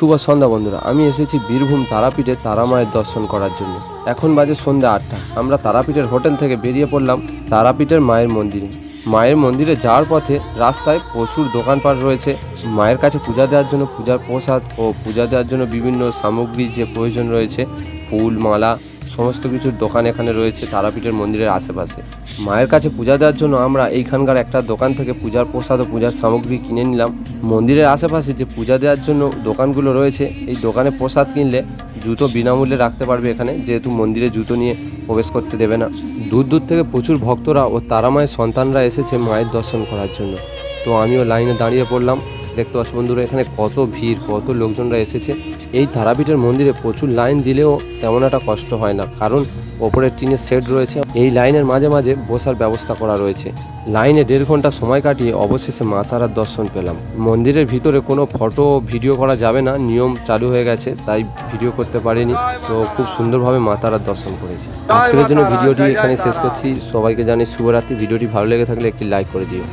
শুভ সন্ধ্যা বন্ধুরা, আমি এসেছি বীরভূম তারাপীঠে তারা মায়ের দর্শন করার জন্য। এখন বাজে সন্ধ্যা 8টা। আমরা তারাপীঠের হোটেল থেকে বেরিয়ে পড়লাম তারাপীঠের মায়ের মন্দিরে। মায়ের মন্দিরে যাওয়ার পথে রাস্তায় প্রচুর দোকানপাট রয়েছে। মায়ের কাছে পূজা দেওয়ার জন্য পূজার প্রসাদ ও পূজা দেওয়ার জন্য বিভিন্ন সামগ্রী যে প্রয়োজন রয়েছে, ফুল মালা সমস্ত কিছুর দোকান এখানে রয়েছে তারাপীঠের মন্দিরের আশেপাশে। মায়ের কাছে পূজা দেওয়ার জন্য আমরা এইখানকার একটা দোকান থেকে পূজার প্রসাদ ও পূজার সামগ্রী কিনে নিলাম। মন্দিরের আশেপাশে যে পূজা দেওয়ার জন্য দোকানগুলো রয়েছে, এই দোকানে প্রসাদ কিনলে জুতো বিনামূল্যে রাখতে পারবে এখানে, যেহেতু মন্দিরে জুতো নিয়ে প্রবেশ করতে দেবে না। দূর দূর থেকে প্রচুর ভক্তরা ও তারা মায়ের সন্তানরা এসেছে মায়ের দর্শন করার জন্য। তো আমিও লাইনে দাঁড়িয়ে পড়লাম। দেখতে পাচ্ছ বন্ধুরা, এখানে কত ভিড়, কত লোকজনরা এসেছে। এই তারাপীঠের মন্দিরে প্রচুর লাইন দিলেও তেমন একটা কষ্ট হয় না, কারণ ওপরে টিনের শেড রয়েছে। এই লাইনের মাঝে মাঝে বসার ব্যবস্থা করা রয়েছে। লাইনে 1.5 ঘন্টা সময় কাটিয়ে অবশেষে মা তারার দর্শন পেলাম। মন্দিরের ভিতরে কোনো ফটো ভিডিও করা যাবে না, নিয়ম চালু হয়ে গেছে, তাই ভিডিও করতে পারিনি। তো খুব সুন্দরভাবে মা তারার দর্শন করেছি। আজকের জন্য ভিডিওটি এখানে শেষ করছি। সবাইকে জানাই শুভরাত্রি। ভিডিওটি ভালো লেগে থাকলে একটি লাইক করে দিও।